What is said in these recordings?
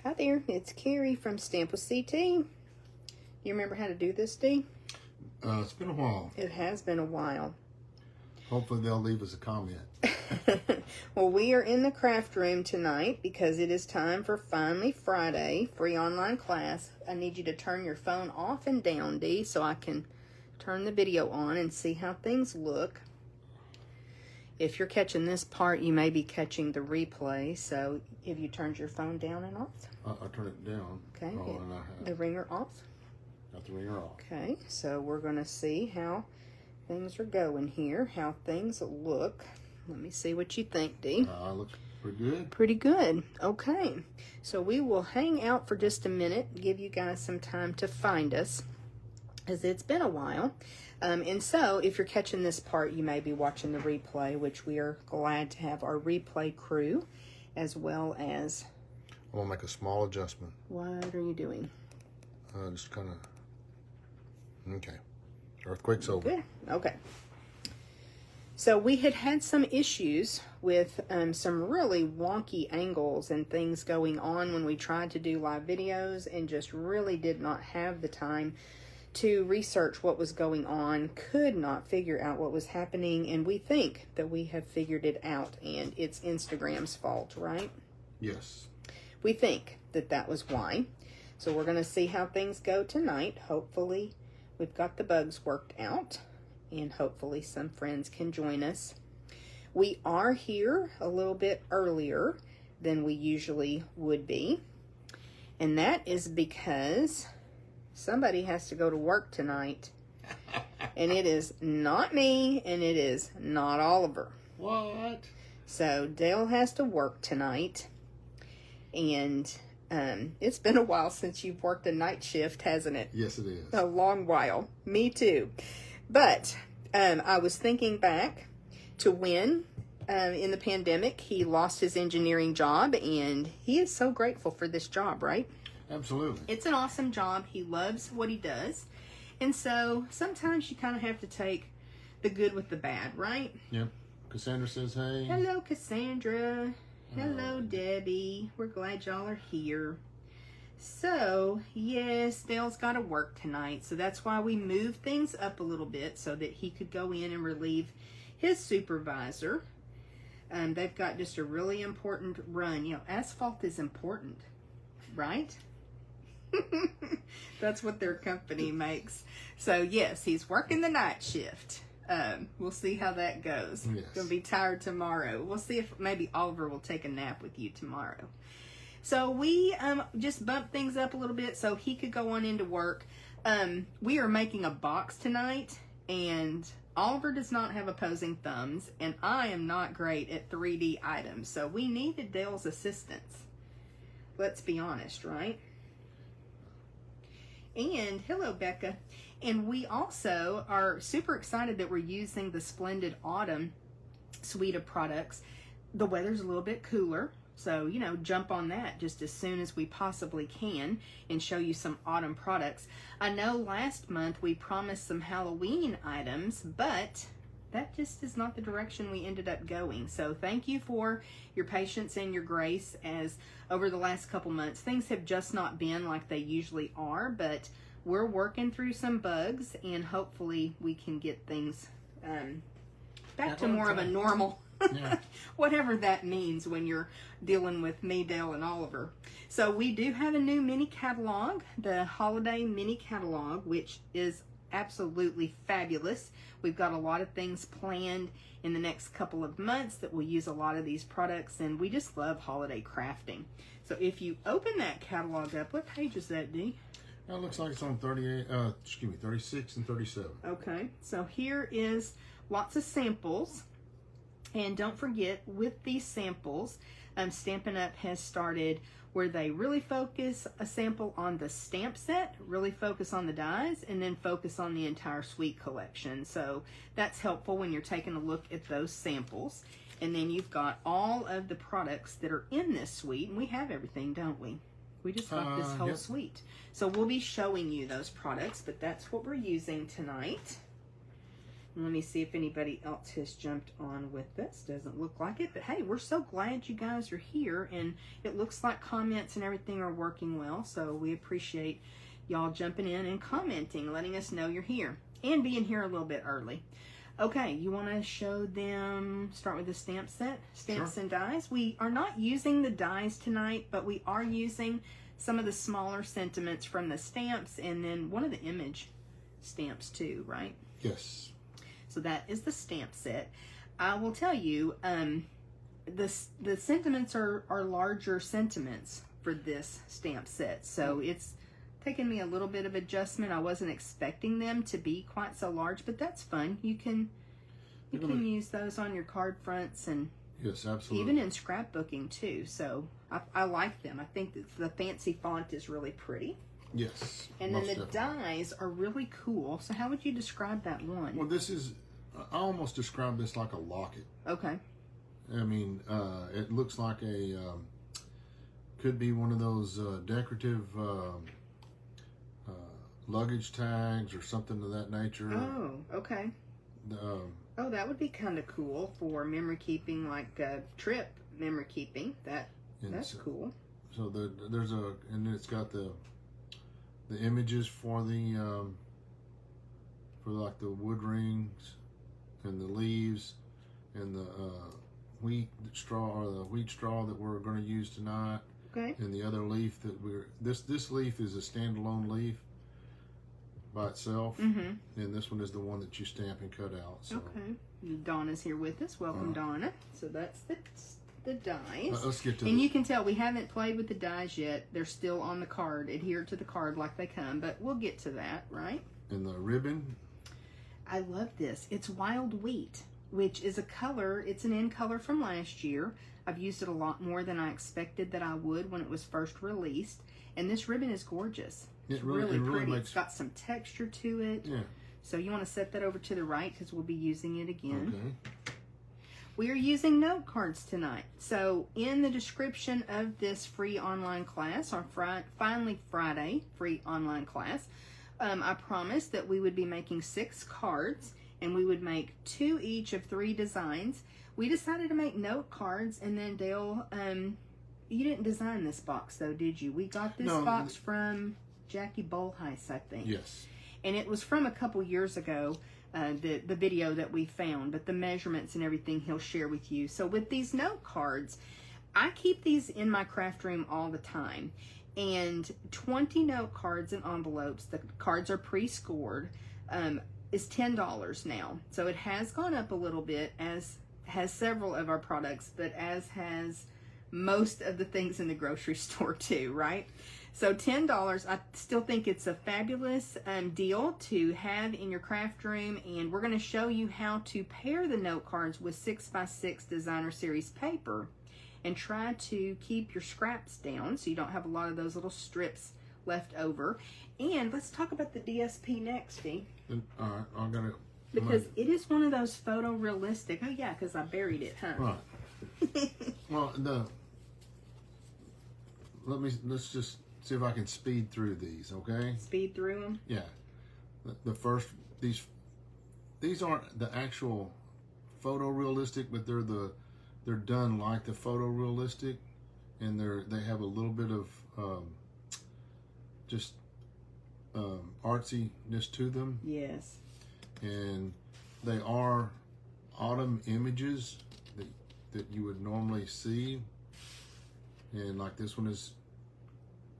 Hi there, it's Carrie from Stamp with CT. You remember how to do this, Dee? It's been a while. It has been a while. Hopefully they'll leave us a comment. Well, we are in the craft room tonight because it is time for Finally Friday, free online class. I need you to turn your phone off and down, Dee, so I can turn the video on and see how things look. If you're catching this part, you may be catching the replay, so have you turned your phone down and off? I turn it down. Okay, Oh, and I have. the ringer off? Got the ringer off. Okay, so we're going to see how things are going here, how things look. Let me see what you think, Dee. Looks pretty good. Pretty good. Okay, so we will hang out for just a minute, give you guys some time to find us, as it's been a while. And so, if you're catching this part, you may be watching the replay, which we are glad to have our replay crew, as well as... I'm going to make a small adjustment. What are you doing? Just kind of... Okay. Earthquake's over. Good. Okay. So we had some issues with some really wonky angles and things going on when we tried to do live videos, and just really did not have the time to research what was going on, could not figure out what was happening, and we think that we have figured it out, and it's Instagram's fault, right? Yes. We think that that was why. So we're going to see how things go tonight. Hopefully we've got the bugs worked out, and hopefully some friends can join us. We are here a little bit earlier than we usually would be, and that is because somebody has to go to work tonight, and it is not me, and it is not Oliver. What? So Dale has to work tonight, and it's been a while since you've worked a night shift, hasn't it? Yes, it is. A long while. Me too. But I was thinking back to when in the pandemic he lost his engineering job, and he is so grateful for this job, right? Absolutely. It's an awesome job. He loves what he does. And so sometimes you kind of have to take the good with the bad, right? Yep. Cassandra says, hey. Hello, Cassandra. Hello, Debbie. We're glad y'all are here. So, yes, Dale's got to work tonight. So that's why we moved things up a little bit so that he could go in and relieve his supervisor. They've got just a really important run. You know, asphalt is important, right? That's what their company makes. So yes, he's working the night shift. We'll see how that goes. Yes. Gonna be tired tomorrow. We'll see if maybe Oliver will take a nap with you tomorrow. So we just bumped things up a little bit so he could go on into work. We are making a box tonight, and Oliver does not have opposing thumbs, and I am not great at 3D items. So we needed Dale's assistance. Let's be honest, right? And hello, Becca. And we also are super excited that we're using the Splendid Autumn Suite of products. The weather's a little bit cooler, so, you know, jump on that just as soon as we possibly can and show you some autumn products. I know last month we promised some Halloween items, but that just is not the direction we ended up going. So thank you for your patience and your grace, as over the last couple months things have just not been like they usually are, but we're working through some bugs, and hopefully we can get things back to more of a normal, Yeah. whatever that means when you're dealing with me, Dale, and Oliver. So we do have a new mini catalog, the holiday mini catalog, which is absolutely fabulous. We've got a lot of things planned in the next couple of months that will use a lot of these products, and we just love holiday crafting. So if you open that catalog up, what page is that, Dee? That looks like it's on 36 and 37. Okay, so here is lots of samples. And don't forget, with these samples, Stampin' Up has started where they really focus a sample on the stamp set, really focus on the dies, and then focus on the entire suite collection. So that's helpful when you're taking a look at those samples. And then you've got all of the products that are in this suite, and we have everything, don't we? We just got this whole yep. Let me see if anybody else has jumped on with this. Doesn't look like it, but hey, we're so glad you guys are here, and it looks like comments and everything are working well, so we appreciate y'all jumping in and commenting, letting us know you're here, and being here a little bit early. Okay, you want to show them, start with the stamp set, stamps Sure. and dies. We are not using the dies tonight, but we are using some of the smaller sentiments from the stamps, and then one of the image stamps too, right? Yes. So that is the stamp set. I will tell you, the sentiments are larger sentiments for this stamp set. So it's taken me a little bit of adjustment. I wasn't expecting them to be quite so large, but that's fun. You can use those on your card fronts and Yes, absolutely. even in scrapbooking too. So I like them. I think that the fancy font is really pretty. Yes. And then most the definitely. dies are really cool. So how would you describe that one? Well, this is, I almost describe this like a locket. Okay. I mean, it looks like a, could be one of those decorative luggage tags or something of that nature. Oh, okay. Oh, that would be kind of cool for memory keeping, like trip memory keeping. That's cool. So there's and it's got the images for the for like the wood rings and the leaves and the wheat straw that we're going to use tonight. Okay. And the other leaf that this leaf is a standalone leaf by itself, and this one is the one that you stamp and cut out. So. Okay. Donna's here with us. Welcome, Donna. So that's the dies. Let's get to and you can tell we haven't played with the dies yet. They're still on the card, adhered to the card like they come, but we'll get to that, right? And the ribbon. I love this. It's wild wheat, which is a color. It's an in color from last year. I've used it a lot more than I expected that I would when it was first released. And this ribbon is gorgeous. It's really pretty. It's got some texture to it. Yeah. So you want to set that over to the right because we'll be using it again. Okay. We are using note cards tonight. So in the description of this free online class, our Finally Friday free online class, I promised that we would be making 6 cards and we would make 2 each of 3 designs. We decided to make note cards, and then Dale, you didn't design this box though, did you? We got this box from Jackie Bolheis, I think. Yes. And it was from a couple years ago, the video that we found, but the measurements and everything he'll share with you. So with these note cards, I keep these in my craft room all the time. And 20 note cards and envelopes, the cards are pre-scored, is $10 now. So it has gone up a little bit, as has several of our products, but as has most of the things in the grocery store too, right? So $10, I still think it's a fabulous deal to have in your craft room, and we're going to show you how to pair the note cards with 6x6 designer series paper and try to keep your scraps down so you don't have a lot of those little strips left over. And let's talk about the DSP next, Dee. All right, I got it. Because it is one of those photorealistic. Oh yeah, because I buried it, huh? Right. Well, let's just see if I can speed through these, okay? Speed through them. Yeah. The first, these aren't the actual photorealistic, but they're done like the photorealistic, and they have a little bit of just artsiness to them. Yes. And they are autumn images that you would normally see. And like this one is,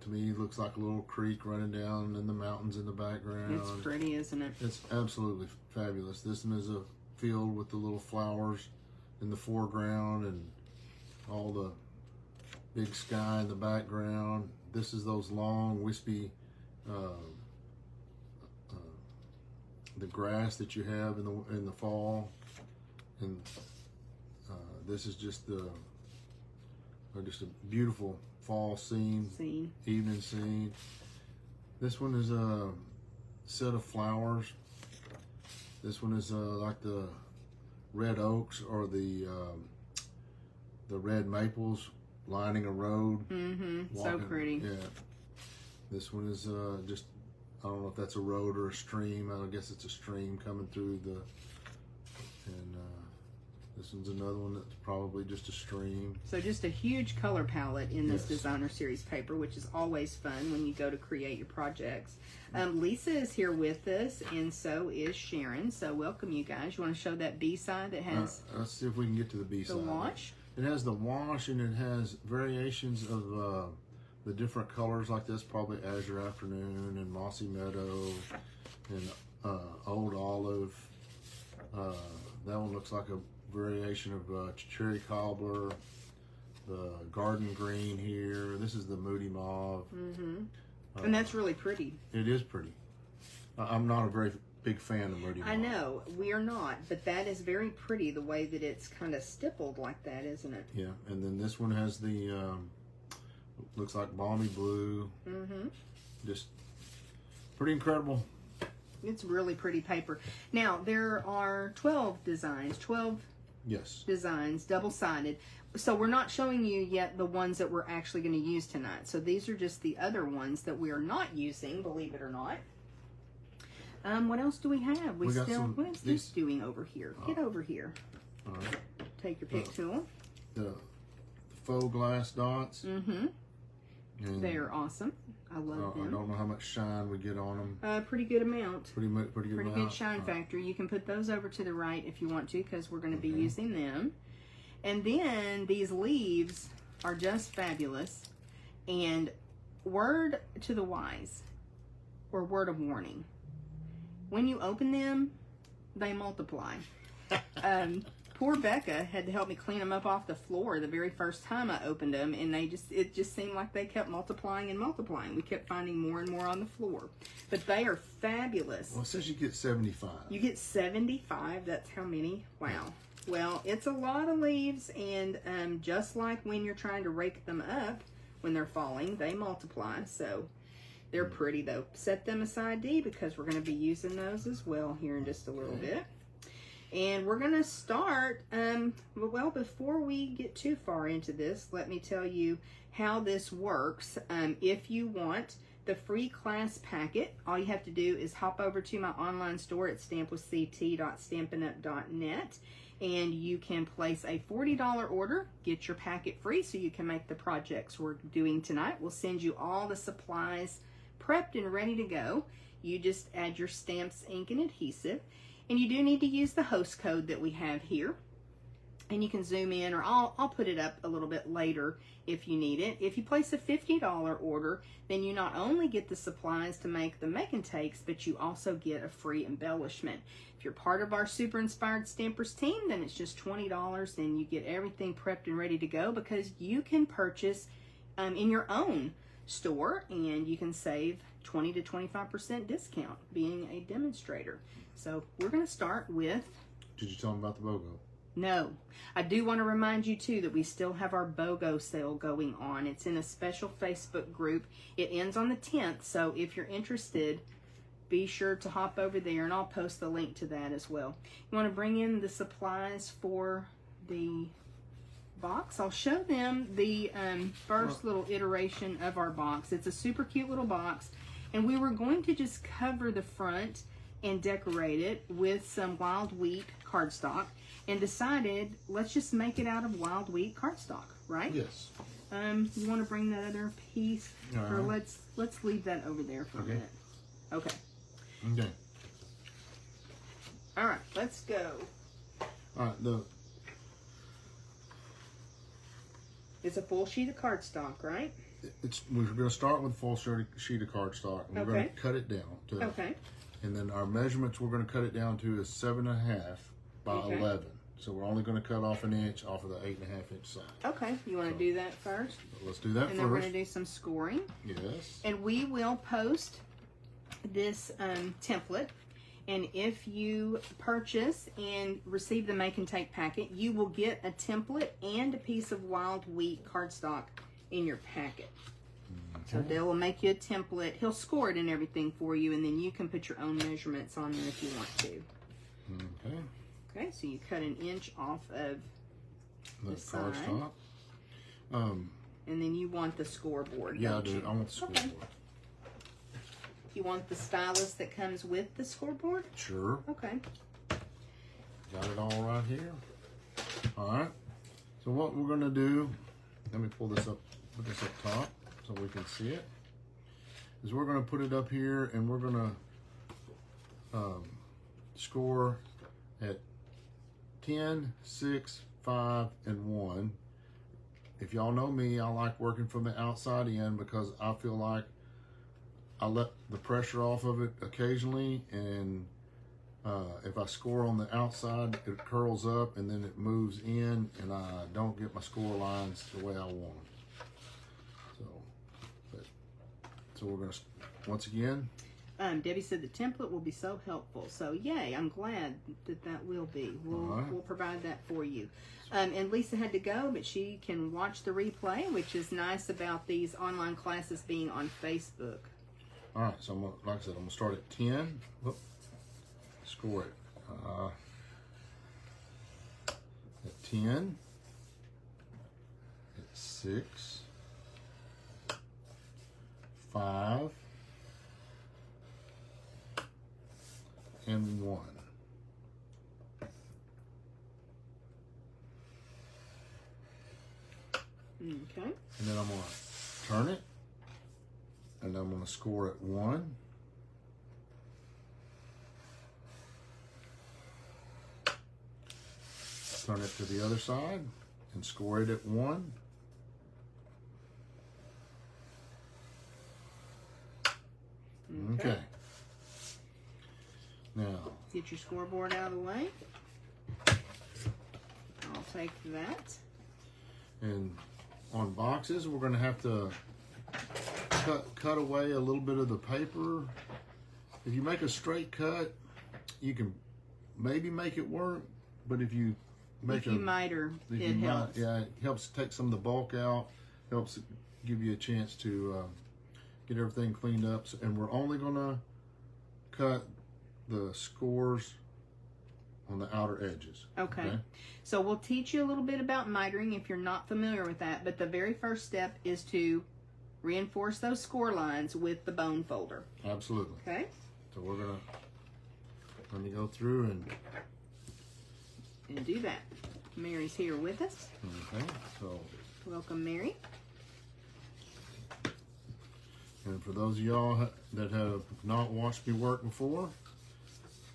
to me, looks like a little creek running down in the mountains in the background. It's pretty, isn't it? It's absolutely fabulous. This one is a field with the little flowers in the foreground and all the big sky in the background. This is those long, wispy, the grass that you have in the fall, and this is just just a beautiful fall scene, evening scene. This one is a set of flowers. This one is like the red oaks or the red maples lining a road. Mm-hmm. So pretty. Yeah. This one is just, I don't know if that's a road or a stream. I guess it's a stream coming through This one's another one that's probably just a stream. So just a huge color palette in this Yes. designer series paper, which is always fun when you go to create your projects. Lisa is here with us, and so is Sharon. So welcome, you guys. You want to show that B side that has Let's see if we can get to the B the side. wash? It has the wash, and it has variations of the different colors like this, probably Azure Afternoon and Mossy Meadow and Old Olive. That one looks like a variation of Cherry Cobbler. The Garden Green here. This is the Moody Mauve. And that's really pretty. It is pretty. I'm not a very big fan of Moody Mauve. I know, we are not, but that is very pretty the way that it's kind of stippled like that, isn't it? Yeah, and then this one has the, looks like Balmy Blue. Just pretty incredible. It's really pretty paper. Now, there are 12 designs, 12 Yes. designs, double-sided. So we're not showing you yet the ones that we're actually going to use tonight. So these are just the other ones that we are not using, believe it or not. What else do we have? We got some- What is this doing over here? Get over here. All right. Take your pick tool. The faux glass dots. Mm-hmm. And They are awesome. I love I them. don't know how much shine we get on them. Pretty good amount. Pretty good Pretty amount. good shine factor. You can put those over to the right if you want to, because we're going to be using them. And then these leaves are just fabulous. And word to the wise, or word of warning, when you open them, they multiply. Poor Becca had to help me clean them up off the floor the very first time I opened them, and it just seemed like they kept multiplying and multiplying. We kept finding more and more on the floor. But they are fabulous. Well, it says you get 75. You get 75. That's how many? Wow. Well, it's a lot of leaves, and just like when you're trying to rake them up when they're falling, they multiply. So they're pretty, though. Set them aside, Dee, because we're going to be using those as well here in just a little bit. And we're going to start, well, before we get too far into this, let me tell you how this works. If you want the free class packet, all you have to do is hop over to my online store at stampwithct.stampinup.net, and you can place a $40 order, get your packet free so you can make the projects we're doing tonight. We'll send you all the supplies prepped and ready to go. You just add your stamps, ink, and adhesive. And you do need to use the host code that we have here. And you can zoom in, or I'll put it up a little bit later if you need it. If you place a $50 order, then you not only get the supplies to make the make and takes, but you also get a free embellishment. If you're part of our Super Inspired Stampers team, then it's just $20, and you get everything prepped and ready to go, because you can purchase in your own store, and you can save 20 to 25% discount being a demonstrator. So we're going to start with... Did you tell them about the BOGO? No. I do want to remind you, too, that we still have our BOGO sale going on. It's in a special Facebook group. It ends on the 10th, so if you're interested, be sure to hop over there, and I'll post the link to that as well. You want to bring in the supplies for the box? I'll show them the first little iteration of our box. It's a super cute little box, and we were going to just cover the front and decorate it with some wild wheat cardstock, and decided let's just make it out of wild wheat cardstock, right? Yes. You want to bring that other piece, or let's leave that over there for a minute. Okay. Okay. All right, let's go. All right. It's a full sheet of cardstock, right? We're going to start with a full sheet of cardstock, and we're going to cut it down to. Okay. And then our measurements we're going to cut it down to is 7.5 by 11. So we're only going to cut off an inch off of the 8.5 inch side. Okay, you want to do that first? Let's do that And first. then we're going to do some scoring. Yes. And we will post this template. And if you purchase and receive the make and take packet, you will get a template and a piece of wild wheat cardstock in your packet. So Dale will make you a template. He'll score it and everything for you, and then you can put your own measurements on there if you want to. Okay. Okay, so you cut an inch off of the side. Cardstock. And then you want the scoreboard. Yeah, I don't do. you? I want the scoreboard. You want the stylus that comes with the scoreboard? Sure. Okay. Got it all right here. All right. So what we're gonna do, let me pull this up, put this up top so we can see it, is we're gonna put it up here and we're gonna score at 10, 6, 5, and 1. If y'all know me, I like working from the outside in because I feel like I let the pressure off of it occasionally, and if I score on the outside, it curls up and then it moves in, and I don't get my score lines the way I want them. So we're gonna, once again. Debbie said the template will be so helpful. So yay, I'm glad that will be. We'll provide that for you. And Lisa had to go, but she can watch the replay, which is nice about these online classes being on Facebook. All right, so like I said, I'm gonna start at 10. Whoop. Score it at 10, at 6, 5, and 1. Okay. And then I'm gonna turn it, and I'm gonna score at 1. Turn it to the other side and score it at 1. Okay. Now, get your scoreboard out of the way. I'll take that. And on boxes, we're going to have to cut away a little bit of the paper. If you make a straight cut, you can maybe make it work, but if you make miter, it helps. Yeah, it helps take some of the bulk out, helps give you a chance to get everything cleaned up. And we're only going to cut the scores on the outer edges. Okay. So we'll teach you a little bit about mitering if you're not familiar with that, but the very first step is to reinforce those score lines with the bone folder. Absolutely. Okay. So we're gonna, let me go through and do that. Mary's here with us. Okay, so welcome, Mary. And for those of y'all that have not watched me work before,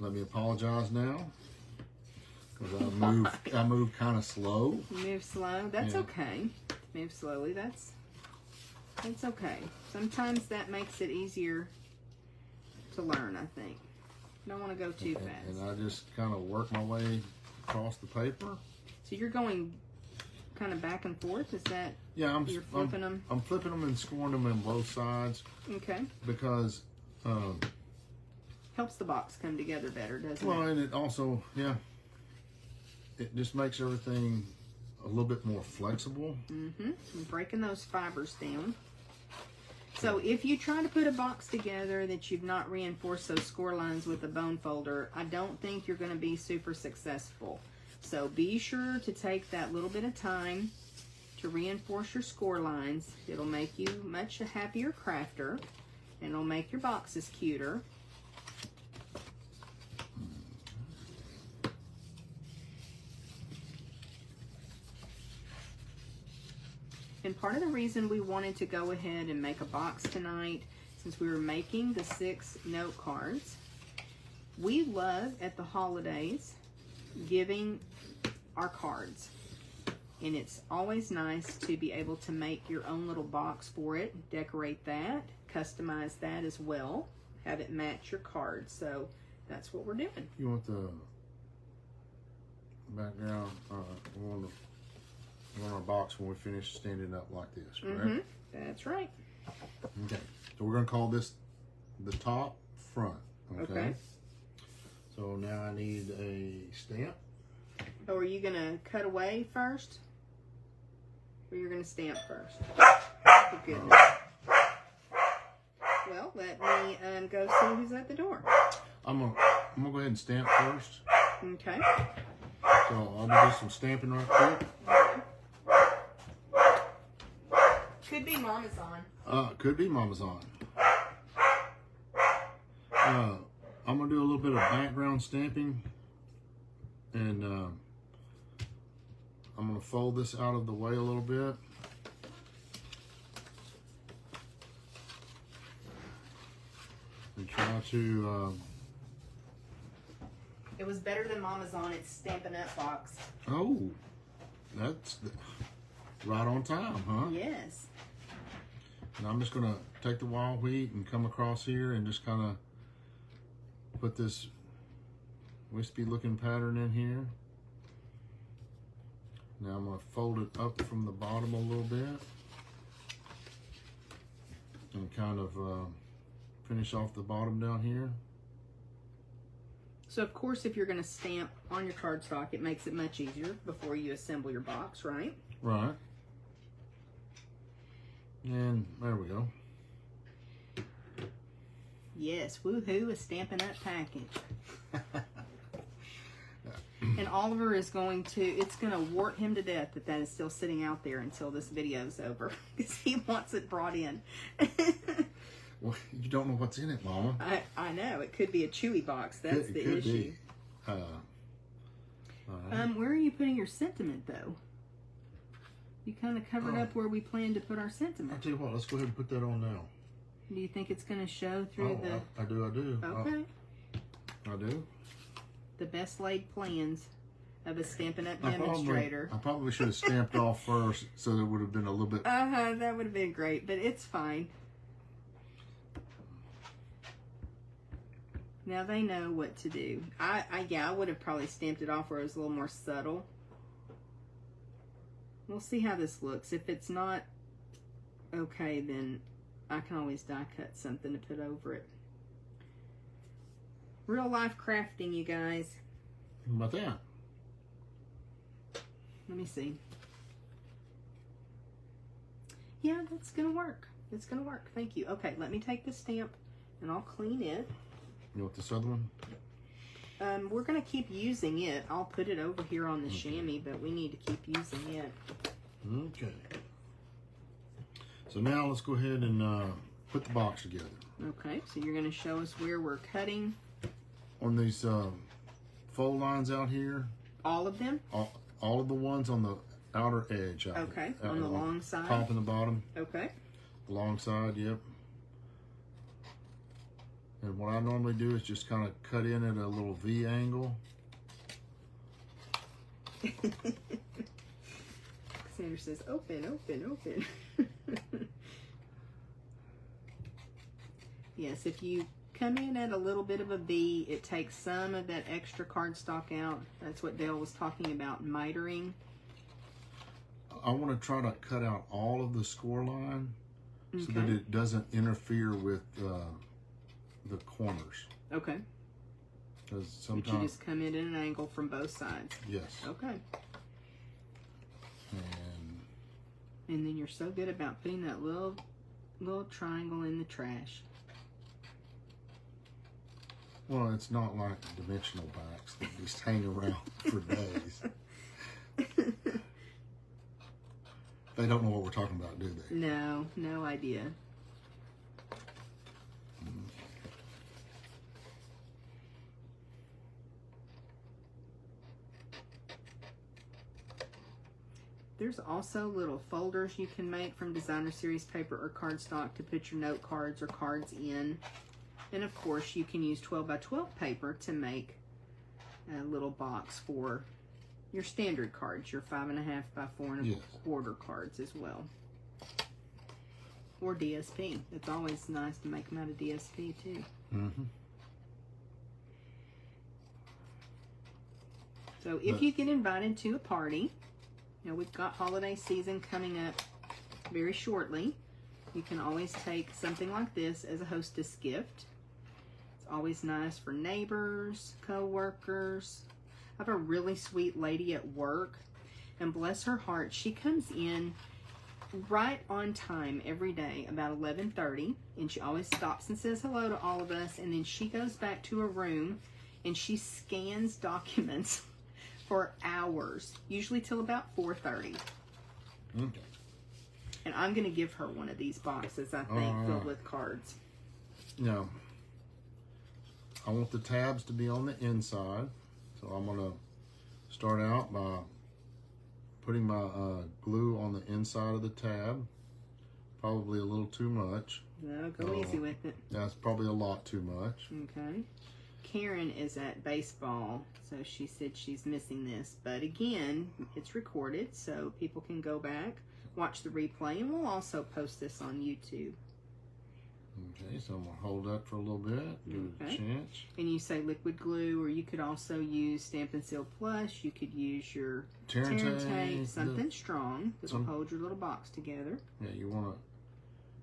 let me apologize now. Because I move kind of slow. You move slow. That's okay. Move slowly. That's okay. Sometimes that makes it easier to learn, I think. You don't want to go too fast. And I just kind of work my way across the paper. So you're going kind of back and forth? Is that? Yeah, you're flipping them? I'm flipping them and scoring them on both sides. Okay. Because helps the box come together better, doesn't it? Well, and it also, it just makes everything a little bit more flexible. Mm-hmm. And breaking those fibers down. So if you try to put a box together that you've not reinforced those score lines with a bone folder, I don't think you're going to be super successful. So be sure to take that little bit of time to reinforce your score lines. It'll make you much a happier crafter, and it'll make your boxes cuter. And part of the reason we wanted to go ahead and make a box tonight, since we were making the 6 note cards, we love at the holidays giving our cards. And it's always nice to be able to make your own little box for it, decorate that, customize that as well, have it match your cards. So that's what we're doing. You want the background, we want our box when we finish standing up like this, correct? Mm-hmm. That's right. Okay, so we're going to call this the top front, okay? So now I need a stamp. Oh, are you going to cut away first? Or you're going to stamp first? Oh, goodness. Well, let me go see who's at the door. I'm gonna go ahead and stamp first. Okay. So I'll do some stamping right quick. Could be Mama's on. Could be Mama's on. I'm gonna do a little bit of background stamping, and I'm gonna fold this out of the way a little bit. And try to, It was better than Mama's on its Stampin' Up box. oh, that's right on time, huh? Yes. And I'm just gonna take the wild wheat and come across here and just kind of put this wispy looking pattern in here. Now I'm gonna fold it up from the bottom a little bit and kind of finish off the bottom down here. So of course, if you're going to stamp on your cardstock, it makes it much easier before you assemble your box, right? Right. And there we go. Yes, woohoo, a Stampin' Up package. And Oliver is going to, it's going to wart him to death that is still sitting out there until this video's over. Because he wants it brought in. Well, you don't know what's in it, Mama. I know. It could be a Chewy box. That's it the could issue. Be. Where are you putting your sentiment, though? You kind of covered up where we planned to put our sentiment. I'll tell you what, let's go ahead and put that on now. Do you think it's going to show through I do. Okay. I do. The best laid plans of a Stampin' Up demonstrator. I probably should have stamped off first, so it would have been a little bit. That would have been great, but it's fine. Now they know what to do. I would have probably stamped it off where it was a little more subtle. We'll see how this looks. If it's not okay, then I can always die cut something to put over it. Real life crafting, you guys. How about that? Let me see. Yeah, that's gonna work. It's gonna work. Thank you. Okay, let me take the stamp and I'll clean it. You want this other one? We're gonna keep using it. I'll put it over here on the chamois, but we need to keep using it. Okay. So now let's go ahead and put the box together. Okay, so you're gonna show us where we're cutting. On these fold lines out here. All of them? All of the ones on the outer edge. Okay, on the long side. Top and the bottom. Okay. The long side, yep. And what I normally do is just kind of cut in at a little V angle. Sandra says, open, open, open. Yes, if you come in at a little bit of a V, it takes some of that extra cardstock out. That's what Dale was talking about, mitering. I want to try to cut out all of the score line so Okay. that it doesn't interfere with the corners. Okay. Because But sometimes, you just come in at an angle from both sides. yes. Okay. And then you're so good about putting that little triangle in the trash. well, it's not like dimensional backs that just hang around for days. They don't know what we're talking about, do they? No, no idea. There's also little folders you can make from designer series paper or cardstock to put your note cards or cards in. And of course you can use 12 by 12 paper to make a little box for your standard cards, your 5.5 by 4.25 cards as well. Or DSP. It's always nice to make them out of DSP too. Mm-hmm. So if you get invited to a party, you know, we've got holiday season coming up very shortly. You can always take something like this as a hostess gift. It's always nice for neighbors, co-workers. I have a really sweet lady at work, and bless her heart, she comes in right on time every day, about 11:30, and she always stops and says hello to all of us, and then she goes back to her room and she scans documents for hours, usually till about 4:30. Okay. And I'm going to give her one of these boxes, I think, filled with cards. Now, I want the tabs to be on the inside, so I'm going to start out by putting my glue on the inside of the tab. Probably a little too much. No, go easy with it. That's probably a lot too much. Okay. Karen is at baseball, so she said she's missing this. But again, it's recorded, so people can go back, watch the replay, and we'll also post this on YouTube. Okay, so I'm going to hold that for a little bit, give it a chance. And you say liquid glue, or you could also use Stampin' Seal Plus. You could use your tear tape, something strong that will hold your little box together. Yeah, you want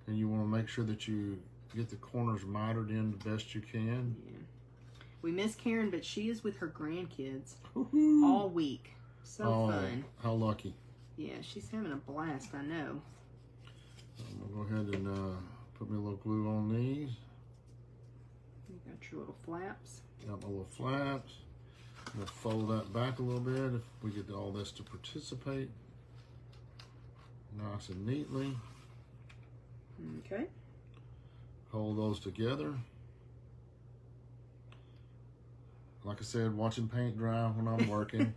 to make sure that you get the corners mitered in the best you can. Yeah. We miss Karen, but she is with her grandkids all week. So fun. How lucky. Yeah, she's having a blast, I know. I'm going to go ahead and put me a little glue on these. You got your little flaps. Got my little flaps. I'm going to fold that back a little bit if we get all this to participate. Nice and neatly. Okay. Hold those together. Like I said, watching paint dry when I'm working.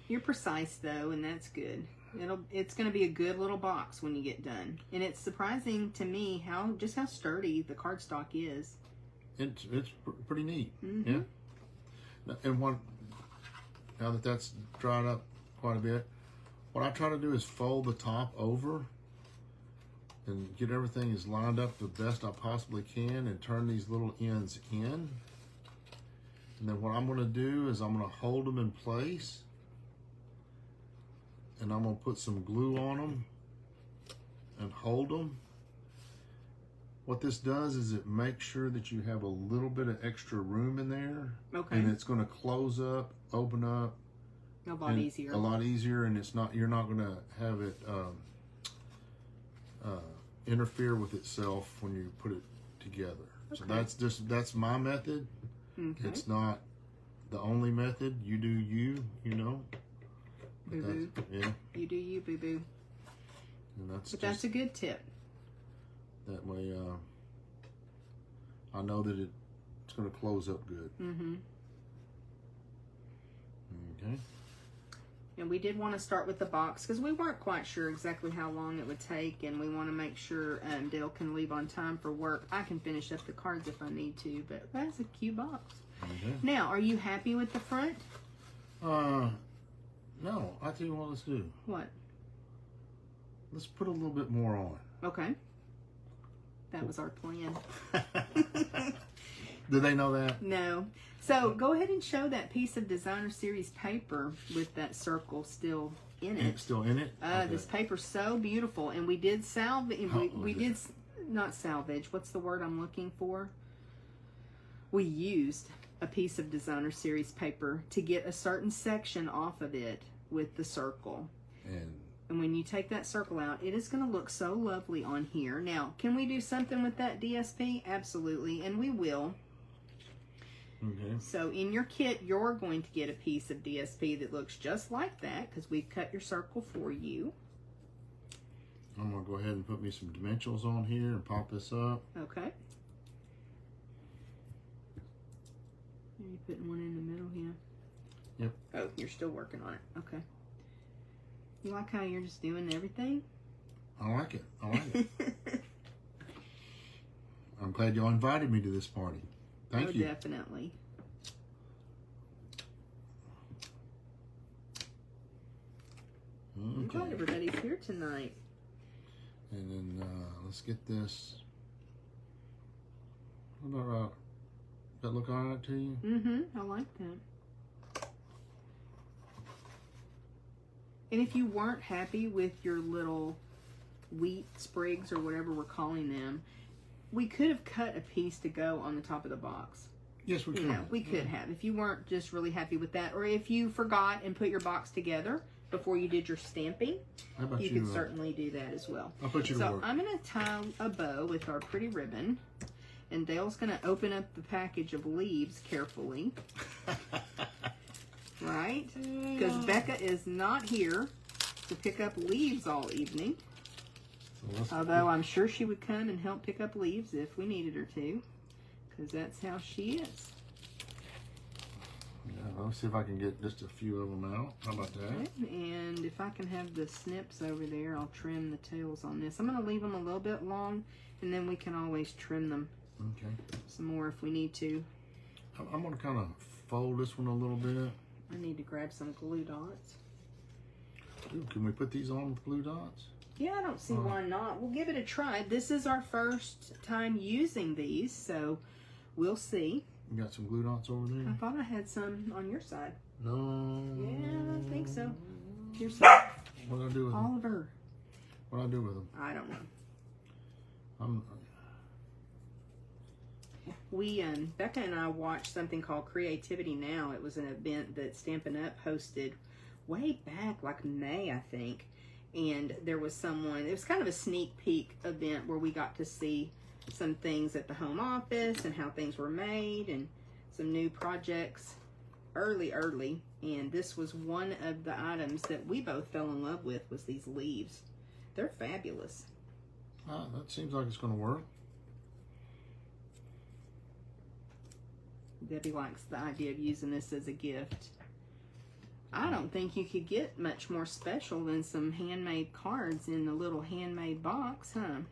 You're precise though, and that's good. It's going to be a good little box when you get done. And it's surprising to me just how sturdy the cardstock is. It's pretty neat. Mm-hmm. Yeah. And now that that's dried up quite a bit, what I try to do is fold the top over and get everything as lined up the best I possibly can and turn these little ends in. And then what I'm going to do is I'm going to hold them in place, and I'm going to put some glue on them and hold them. What this does is it makes sure that you have a little bit of extra room in there. Okay. And it's going to close up, open up. A lot easier. A lot easier, and you're not going to have it interfere with itself when you put it together. Okay. So that's my method. Okay. It's not the only method. You do you know. Boo boo. Yeah. You do you, boo boo. And that's a good tip. That way, I know that it's going to close up good. Mm-hmm. Okay. And we did want to start with the box because we weren't quite sure exactly how long it would take, and we want to make sure Dale can leave on time for work. I can finish up the cards if I need to, but that's a cute box. Okay. Now, are you happy with the front? No. I tell you what, let's do. What? Let's put a little bit more on. Okay. That was our plan. Did they know that? No. So go ahead and show that piece of designer series paper with that circle still in it. It's still in it? Okay. This paper's so beautiful, and we did salvage. We did not salvage. What's the word I'm looking for? We used a piece of designer series paper to get a certain section off of it with the circle. And when you take that circle out, it is going to look so lovely on here. Now, can we do something with that DSP? Absolutely, and we will. Okay. So in your kit, you're going to get a piece of DSP that looks just like that because we've cut your circle for you. I'm going to go ahead and put me some dimensionals on here and pop this up. Okay. Are you putting one in the middle here? Yep. Oh, you're still working on it. Okay. You like how you're just doing everything? I like it. I like it. I'm glad y'all invited me to this party. Thank you. Definitely. Okay. I'm glad everybody's here tonight. And then let's get this. How about that look all right to you? Mm-hmm. I like that. And if you weren't happy with your little wheat sprigs or whatever we're calling them, we could have cut a piece to go on the top of the box. Yes, we could. Yeah, we could have. If you weren't just really happy with that, or if you forgot and put your box together before you did your stamping, you could certainly do that as well. I'll put you to work. So I'm going to tie a bow with our pretty ribbon, and Dale's going to open up the package of leaves carefully. Right? Because Becca is not here to pick up leaves all evening. Although I'm sure she would come and help pick up leaves if we needed her to. Because that's how she is. Yeah, let me see if I can get just a few of them out. How about that? Okay. And if I can have the snips over there, I'll trim the tails on this. I'm going to leave them a little bit long, and then we can always trim them some more if we need to. I'm going to kind of fold this one a little bit. I need to grab some glue dots. Ooh, can we put these on with glue dots? Yeah, I don't see why not. We'll give it a try. This is our first time using these, so we'll see. You got some glue dots over there? I thought I had some on your side. No. Yeah, I think so. Here's some. What do I do with them? Oliver. What do I do with them? I don't know. I'm... We, Becca and I watched something called Creativity Now. It was an event that Stampin' Up hosted way back, like May, I think. And there was someone, it was kind of a sneak peek event where we got to see some things at the home office and how things were made and some new projects early. And this was one of the items that we both fell in love with, was these leaves. They're fabulous. that seems like it's going to work. Debbie likes the idea of using this as a gift. I don't think you could get much more special than some handmade cards in the little handmade box, huh?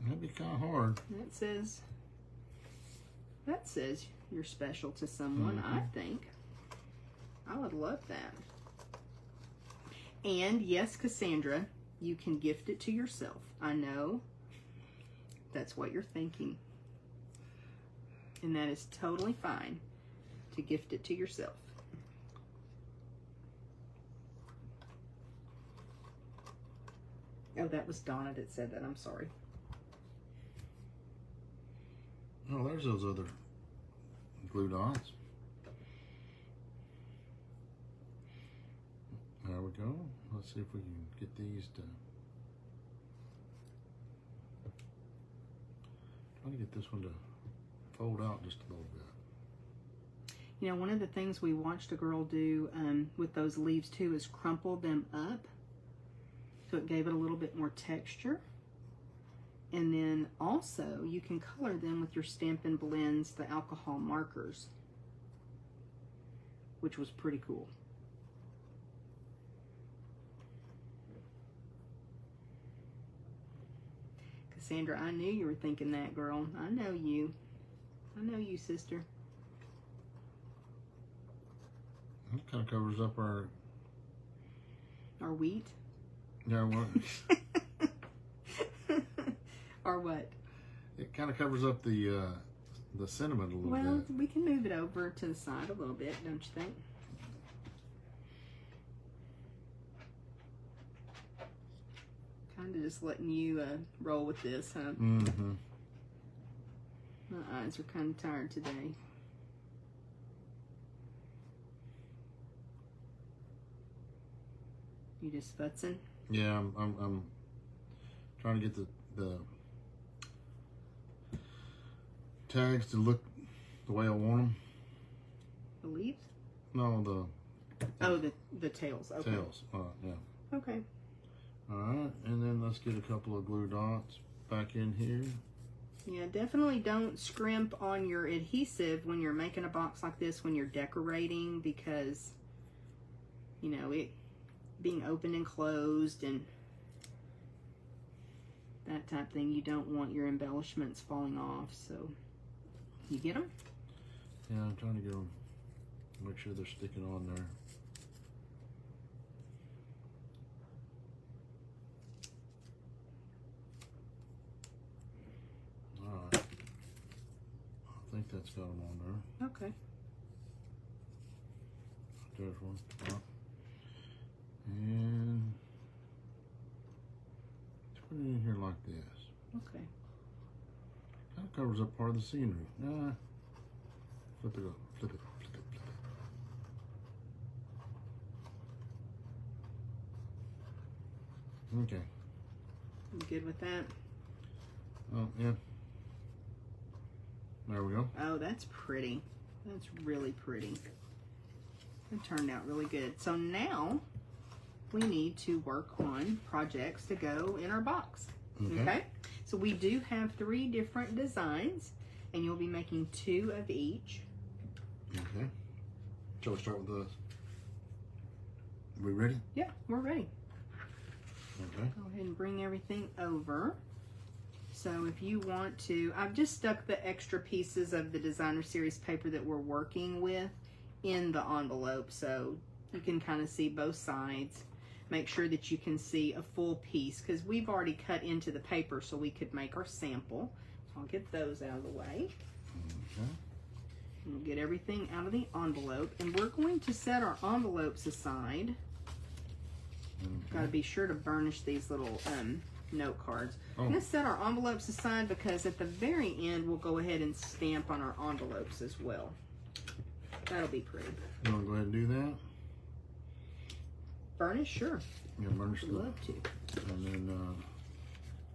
That'd be kind of hard. That says you're special to someone, I think. I would love that. And yes, Cassandra, you can gift it to yourself. I know that's what you're thinking. And that is totally fine to gift it to yourself. Oh, that was Donna that said that. I'm sorry. Oh, there's those other glue dots. There we go. Let's see if we can get these to... Try to get this one to fold out just a little bit. You know, one of the things we watched a girl do with those leaves too is crumple them up. So it gave it a little bit more texture. And then also you can color them with your Stampin' Blends, the alcohol markers, which was pretty cool. Cassandra, I knew you were thinking that, girl. I know you. I know you, sister. That kind of covers up our wheat. Yeah, what? Or what? It kind of covers up the cinnamon a little bit. Well, we can move it over to the side a little bit, don't you think? Kind of just letting you roll with this, huh? Mm-hmm. My eyes are kind of tired today. You just futzing? Yeah, I'm trying to get the tags to look the way I want them. The leaves? No, the tails. Okay. Tails. Yeah. Okay. All right, and then let's get a couple of glue dots back in here. Yeah, definitely don't scrimp on your adhesive when you're making a box like this when you're decorating, because, you know, it being open and closed and that type of thing, you don't want your embellishments falling off. So, you get them? Yeah, I'm trying to get them, make sure they're sticking on there. Alright. I think that's got them on there. Okay. There's one. And put it in here like this. Okay. Kind of covers up part of the scenery. Flip it up. Flip it. Flip it. Flip it. Okay. You good with that? Oh, yeah. There we go. Oh, that's pretty. That's really pretty. It turned out really good. So now we need to work on projects to go in our box. Okay? So we do have 3 different designs, and you'll be making 2 of each. Okay. Shall we start with the... We ready? Yeah, we're ready. Okay. Go ahead and bring everything over. So if you want to, I've just stuck the extra pieces of the designer series paper that we're working with in the envelope, so you can kind of see both sides. Make sure that you can see a full piece, because we've already cut into the paper so we could make our sample. So I'll get those out of the way. Okay. And we'll get everything out of the envelope, and we're going to set our envelopes aside. Okay. Got to be sure to burnish these little note cards. Oh. I'm going to set our envelopes aside because at the very end we'll go ahead and stamp on our envelopes as well. That'll be pretty. You want to go ahead and do that? Burnish? Sure. Yeah, burnish I'd the... love to. And then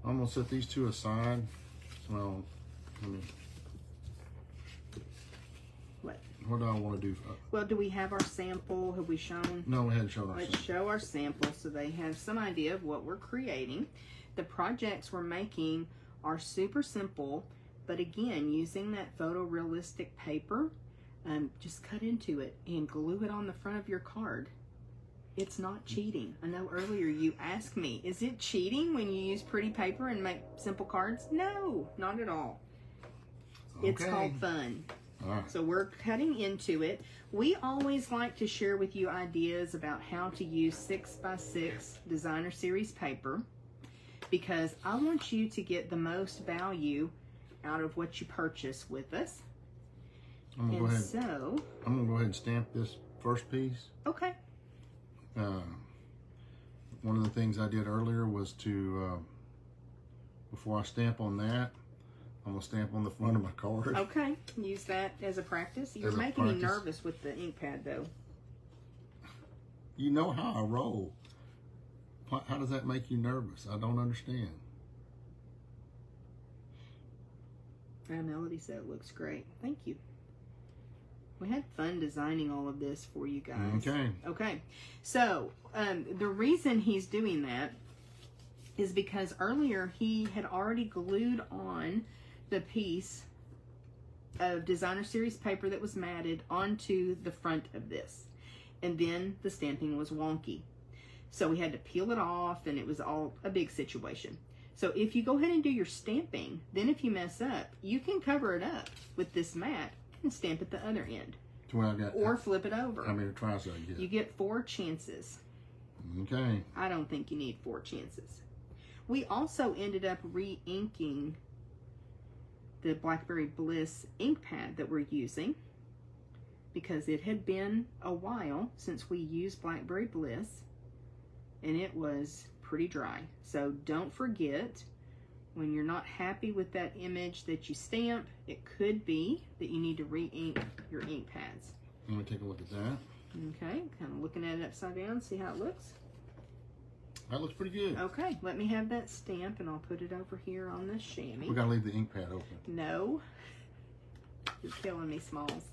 I'm going to set these two aside. Well, let me... What do I want to do? Well, do we have our sample? Have we shown? No, we hadn't shown our Let's sample. show our sample so they have some idea of what we're creating. The projects we're making are super simple, but again, using that photorealistic paper, just cut into it and glue it on the front of your card. It's not cheating. I know earlier you asked me, is it cheating when you use pretty paper and make simple cards? No, not at all. Okay. It's called fun. All right. So we're cutting into it. We always like to share with you ideas about how to use 6x6 designer series paper, because I want you to get the most value out of what you purchase with us. I'm gonna go ahead and stamp this first piece. Okay. One of the things I did earlier was to, before I stamp on that, I'm gonna stamp on the front of my card. Okay, use that as a practice. You're making me nervous with the ink pad though. You know how I roll. How does that make you nervous? I don't understand. Melody said it looks great. Thank you. We had fun designing all of this for you guys. Okay. Okay. So, the reason he's doing that is because earlier he had already glued on the piece of designer series paper that was matted onto the front of this. And then the stamping was wonky. So we had to peel it off, and it was all a big situation. So if you go ahead and do your stamping, then if you mess up, you can cover it up with this mat and stamp at the other end. Or flip it over. How many tries did I get? You get 4 chances. Okay. I don't think you need 4 chances. We also ended up re-inking the Blackberry Bliss ink pad that we're using, because it had been a while since we used Blackberry Bliss, and it was pretty dry. So don't forget, when you're not happy with that image that you stamp, it could be that you need to re-ink your ink pads. Let me take a look at that. Okay, kind of looking at it upside down, see how it looks. That looks pretty good. Okay, let me have that stamp, and I'll put it over here on the chamois. We gotta leave the ink pad open. No, you're killing me, Smalls.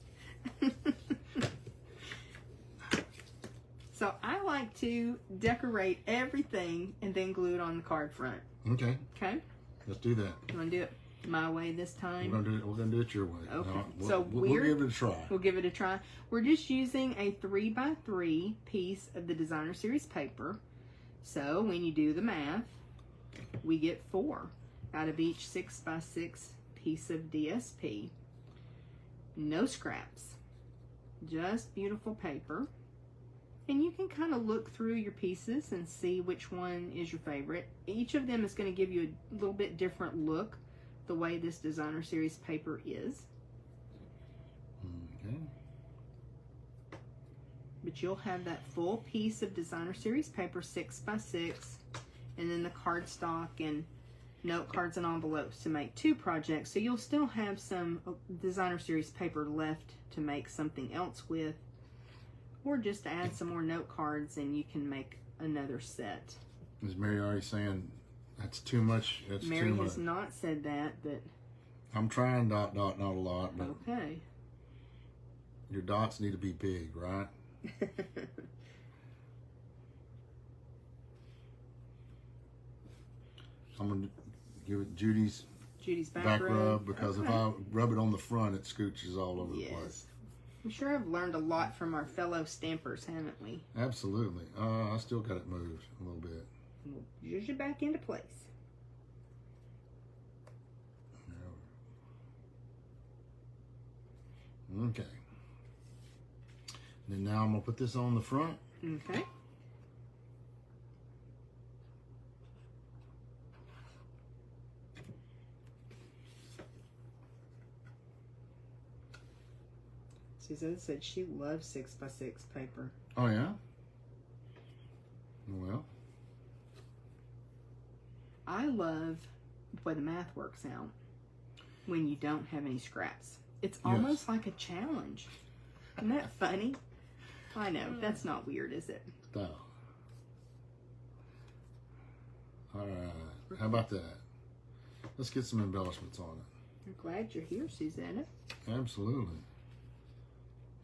So I like to decorate everything and then glue it on the card front. Okay. Okay. Let's do that. You want to do it my way this time? We're gonna do it your way. Okay. No, we'll give it a try. We'll give it a try. We're just using a 3x3 piece of the designer series paper. So when you do the math, we get 4 out of each 6x6 piece of DSP. No scraps, just beautiful paper. And you can kind of look through your pieces and see which one is your favorite. Each of them is going to give you a little bit different look, the way this designer series paper is. Okay. But you'll have that full piece of designer series paper, 6x6, and then the cardstock and note cards and envelopes to make 2 projects. So you'll still have some designer series paper left to make something else with, or just add some more note cards and you can make another set. Is Mary already saying that's too much? That's Mary too much. has not said that, but I'm trying not a lot, but okay. Your dots need to be big, right? I'm gonna give it Judy's back rub, because if I rub it on the front, it scooches all over the place. We sure have learned a lot from our fellow stampers, haven't we? Absolutely. I still got it moved a little bit. We'll use it back into place. Okay. And then now I'm going to put this on the front. Okay. Suzanne said she loves 6x6 paper. Oh, yeah? Well. I love the way the math works out when you don't have any scraps. It's almost like a challenge. Isn't that funny? I know. That's not weird, is it? No. All right. How about that? Let's get some embellishments on it. I'm glad you're here, Susanna. Absolutely.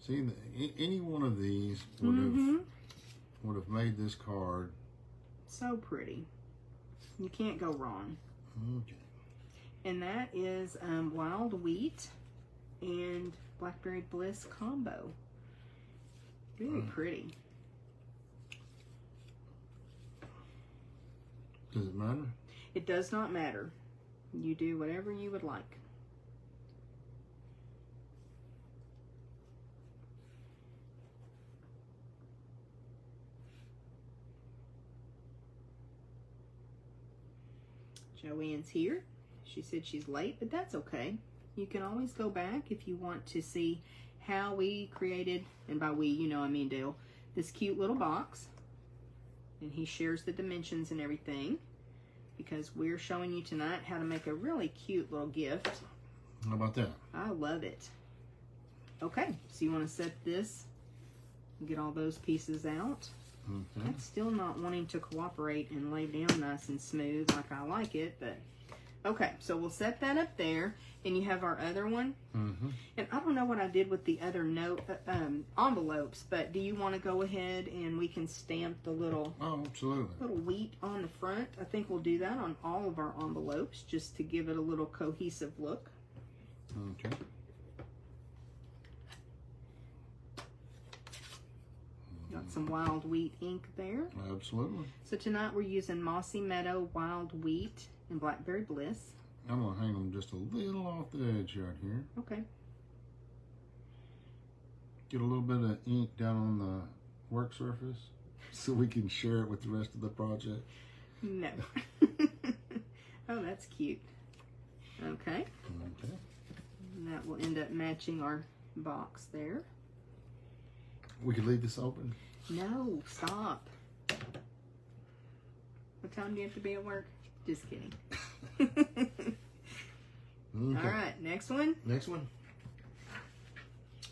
See, any one of these would have made this card so pretty. You can't go wrong. Okay. And that is Wild Wheat and Blackberry Bliss combo. Really pretty. Does it matter? It does not matter. You do whatever you would like. Joanne's here. She said she's late, but that's okay. You can always go back if you want to see how we created, and by we, you know I mean Dale, this cute little box. And he shares the dimensions and everything because we're showing you tonight how to make a really cute little gift. How about that? I love it. Okay, so you want to set this and get all those pieces out. Okay. That's still not wanting to cooperate and lay down nice and smooth like I like it, but okay, so we'll set that up there, and you have our other one. And I don't know what I did with the other note envelopes, but do you want to go ahead and we can stamp the little absolutely little wheat on the front? I think we'll do that on all of our envelopes just to give it a little cohesive look. Okay. Got some wild wheat ink there. Absolutely. So tonight we're using Mossy Meadow Wild Wheat and Blackberry Bliss. I'm going to hang them just a little off the edge right here. Okay. Get a little bit of ink down on the work surface so we can share it with the rest of the project. No. Oh, that's cute. Okay. Okay. And that will end up matching our box there. We could leave this open. No, stop. What time do you have to be at work? Just kidding. Okay. All right, next one. Next one.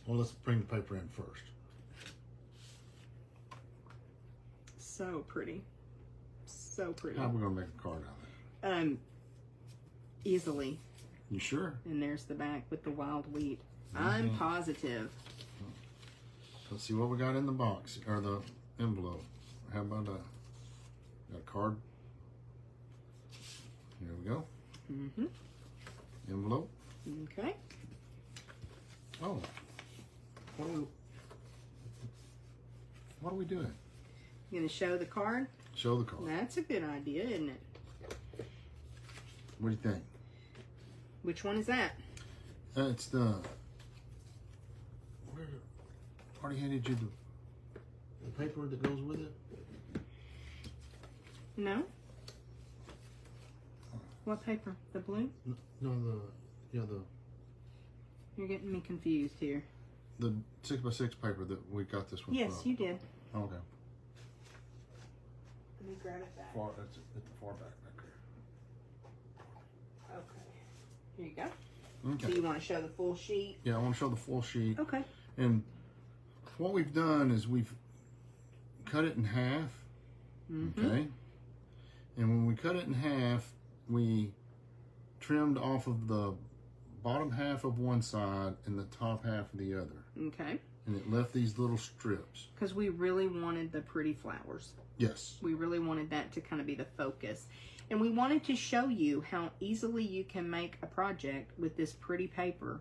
Well, let's bring the paper in first. So pretty. So pretty. How are we going to make a card out of that? Easily. You sure? And there's the back with the wild wheat. I'm positive. Let's see what we got in the box, or the envelope. How about got a card? Here we go. Envelope. Okay. Oh. What are we doing? You gonna show the card? Show the card. That's a good idea, isn't it? What do you think? Which one is that? It's the... Already handed you the paper that goes with it? No? What paper? The blue? No, the You're getting me confused here. the 6x6 paper that we got this one Yes, from. you did. Okay. Let me grab it back. That's at the far back there. Okay. Here you go. Okay. So you want to show the full sheet? Yeah, I want to show the full sheet. Okay. And what we've done is we've cut it in half. Okay. And when we cut it in half, we trimmed off of the bottom half of one side and the top half of the other. Okay. And it left these little strips. Because we really wanted the pretty flowers. Yes. We really wanted that to kind of be the focus. And we wanted to show you how easily you can make a project with this pretty paper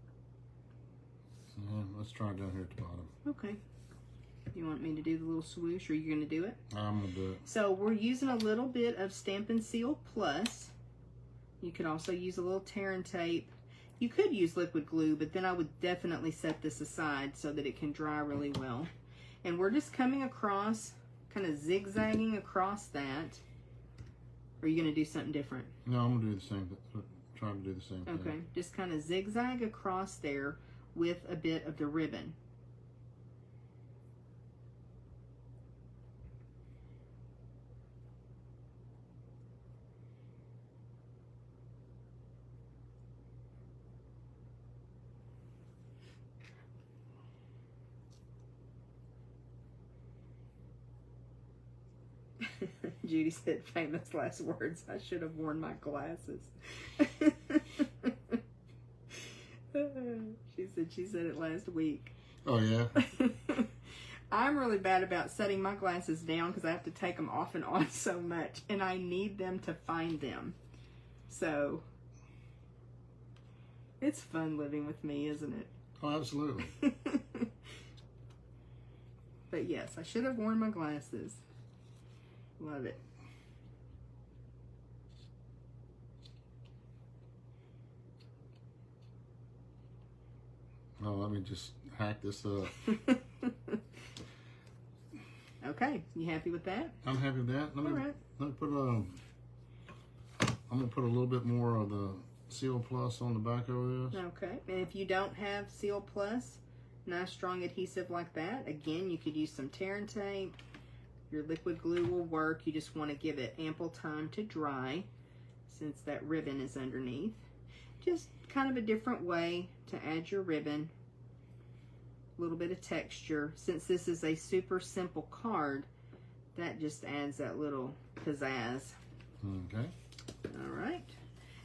Yeah, let's try down here at the bottom. Okay. You want me to do the little swoosh, or you're going to do it? I'm going to do it. So we're using a little bit of Stampin' Seal Plus. You could also use a little tear and tape. You could use liquid glue, but then I would definitely set this aside so that it can dry really well. And we're just coming across, kind of zigzagging across that. Or are you going to do something different? No, I'm going to do the same thing. Try to do the same thing. Okay, just kind of zigzag across there with a bit of the ribbon. Judy said famous last words. I should have worn my glasses. She said it last week. Oh, yeah? I'm really bad about setting my glasses down because I have to take them off and on so much, and I need them to find them. So, it's fun living with me, isn't it? Oh, absolutely. But yes, I should have worn my glasses. Love it. Oh, let me just hack this up. Okay, you happy with that? I'm happy with that. Let me put I'm gonna put a little bit more of the Seal Plus on the back of this. Okay, and if you don't have Seal Plus, nice strong adhesive like that, again, you could use some tear and tape. Your liquid glue will work. You just want to give it ample time to dry since that ribbon is underneath. Just kind of a different way to add your ribbon. A little bit of texture. Since this is a super simple card, that just adds that little pizzazz. Okay. All right.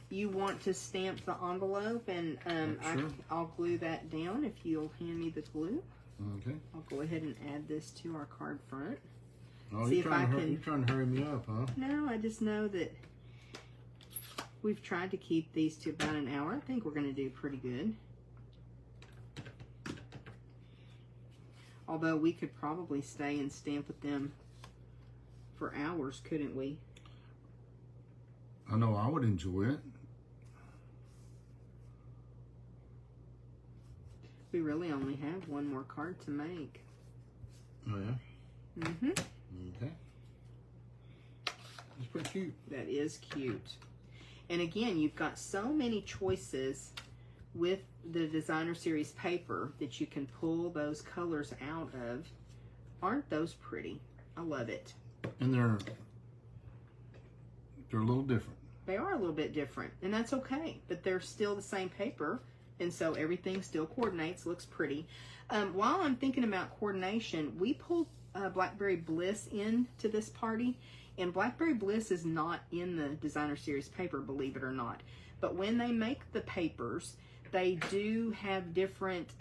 You want to stamp the envelope, and Sure. I'll glue that down if you'll hand me the glue. Okay. I'll go ahead and add this to our card front. Oh, See you're if trying I to can- you're trying to hurry me up, huh? No, I just know that we've tried to keep these to about an hour. I think we're going to do pretty good. Although we could probably stay and stamp with them for hours, couldn't we? I know I would enjoy it. We really only have one more card to make. Oh, yeah? Mm-hmm. Okay. It's pretty cute. That is cute. And again, you've got so many choices with the designer series paper that you can pull those colors out of. Aren't those pretty? I love it. And they're a little different. They are a little bit different, and that's okay, but they're still the same paper, and so everything still coordinates, looks pretty. While I'm thinking about coordination, we pulled Blackberry Bliss into this party, and Blackberry Bliss is not in the designer series paper, believe it or not. But when they make the papers, they do have different,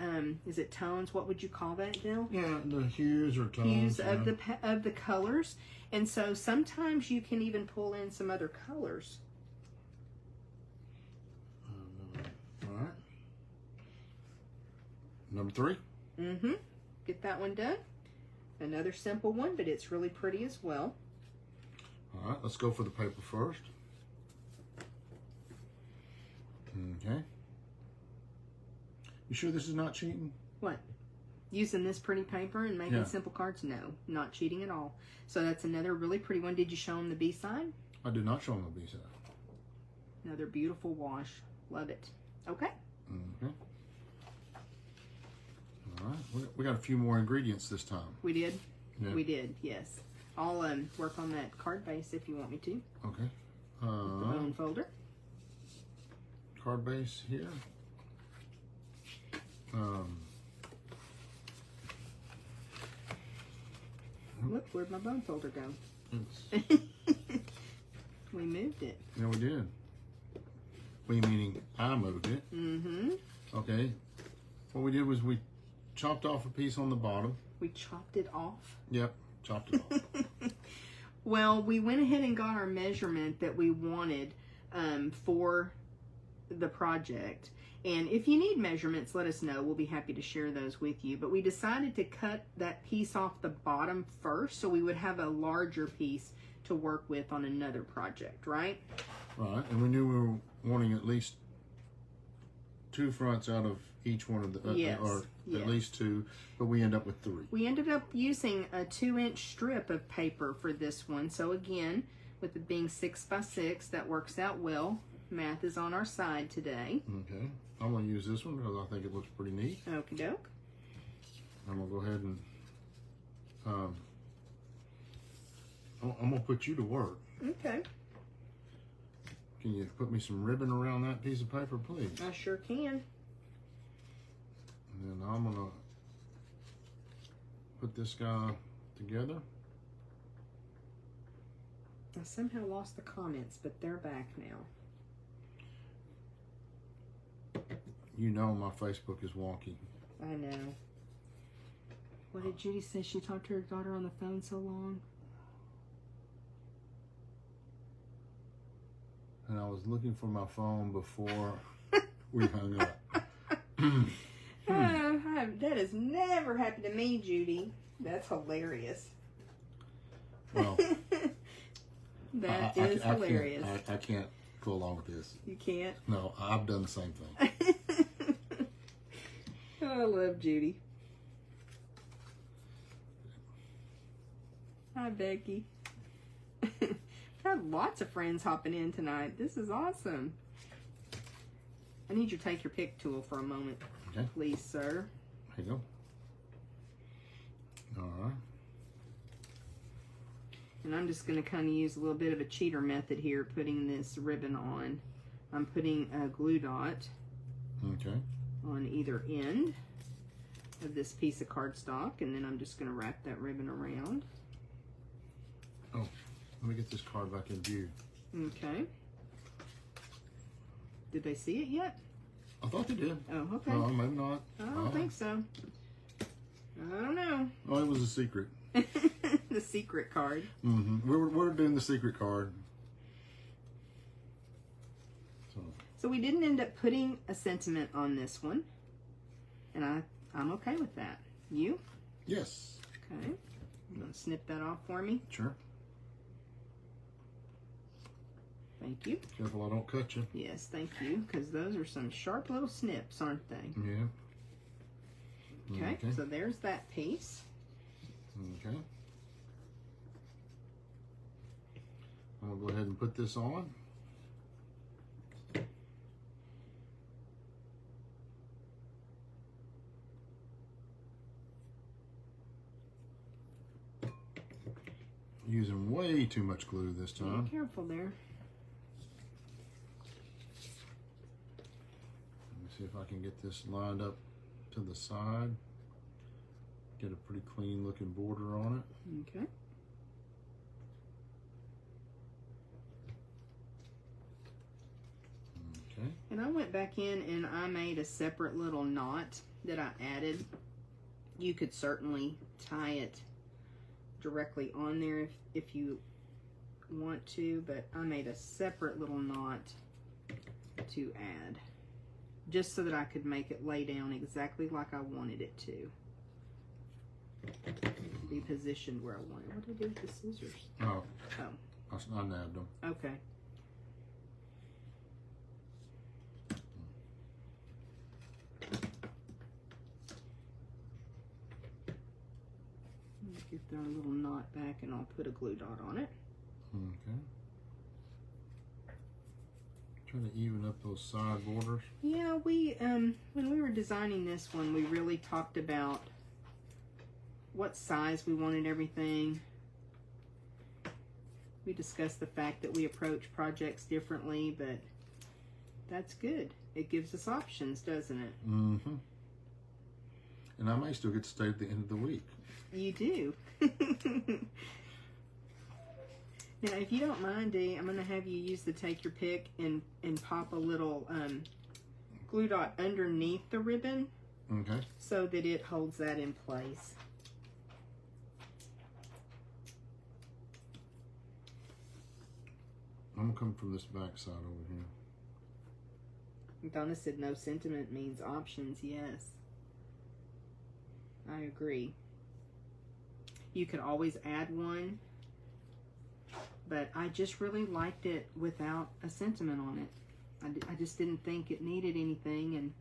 is it tones? What would you call that, Bill? Yeah, the hues or tones. Hues of the colors. And so sometimes you can even pull in some other colors. All right. Number 3. Mm-hmm. Get that one done. Another simple one, but it's really pretty as well. All right, let's go for the paper first. Okay. You sure this is not cheating? What? Using this pretty paper and making simple cards? No, not cheating at all. So that's another really pretty one. Did you show them the B-side? I did not show them the B-side. Another beautiful wash. Love it. Okay. Okay. All right. We got a few more ingredients this time. We did? Yeah. We did, yes. I'll work on that card base if you want me to. Okay. The bone folder. Card base here. Look, where'd my bone folder go? It's, We moved it. yeah, we did. We meaning I moved it. Mm-hmm. Okay. What we did was we chopped off a piece on the bottom. We chopped it off. Yep, chopped it off. Well, we went ahead and got our measurement that we wanted for the project. And if you need measurements, let us know. We'll be happy to share those with you. But we decided to cut that piece off the bottom first so we would have a larger piece to work with on another project, right? Right, and we knew we were wanting at least 2 fronts out of each one of the, Yes, or yes. at least 2, but we end up with 3. We ended up using a 2-inch strip of paper for this one. So again, with it being 6 by 6, that works out well. Math is on our side today. Okay, I'm going to use this one because I think it looks pretty neat. Okie doke. I'm going to go ahead and I'm going to put you to work. Okay. Can you put me some ribbon around that piece of paper, please? I sure can. And then I'm going to put this guy together. I somehow lost the comments, but they're back now. You know my Facebook is wonky. I know. What did Judy say? She talked to her daughter on the phone so long. And I was looking for my phone before we hung up. That has never happened to me, Judy. That's hilarious. Well, That is hilarious. I can't go along with this. You can't? No, I've done the same thing. Oh, I love Judy. Hi, Becky. I've had lots of friends hopping in tonight. This is awesome. I need you to take your pick tool for a moment. Okay. Please, sir. There you go. All right. And I'm just going to kind of use a little bit of a cheater method here, putting this ribbon on. I'm putting a glue dot Okay. on either end of this piece of cardstock, and then I'm just going to wrap that ribbon around. Oh, let me get this card back in view. Okay. Did they see it yet? I thought they did. Oh, okay. No, maybe not. I don't think so. I don't know. Oh, it was a secret. The secret card. Mm-hmm. We're doing the secret card. So we didn't end up putting a sentiment on this one, and I'm okay with that. You? Yes. Okay. You want to snip that off for me? Sure. Thank you. Careful I don't cut you. Yes, thank you, because those are some sharp little snips, aren't they? Yeah. Okay, so there's that piece. Okay. I'm going to go ahead and put this on. Using way too much glue this time. Be careful there. Let me see if I can get this lined up to the side. Get a pretty clean looking border on it. Okay. Okay. And I went back in and I made a separate little knot that I added. You could certainly tie it directly on there if you want to, but I made a separate little knot to add, just so that I could make it lay down exactly like I wanted it to be positioned where I wanted. What did I do with the scissors? Oh, Oh, I nabbed them. okay. Get our little knot back and I'll put a glue dot on it. Okay. Trying to even up those side borders. Yeah, we when we were designing this one, we really talked about what size we wanted everything. We discussed the fact that we approach projects differently, but that's good. It gives us options, doesn't it? Mm-hmm. And I may still get to stay at the end of the week. You do. Now, if you don't mind, Dee, I'm going to have you use the take your pick and pop a little glue dot underneath the ribbon. Okay. So that it holds that in place. I'm going to come from this back side over here. Donna said no sentiment means options. Yes. I agree. You could always add one, but I just really liked it without a sentiment on it. I just didn't think it needed anything, and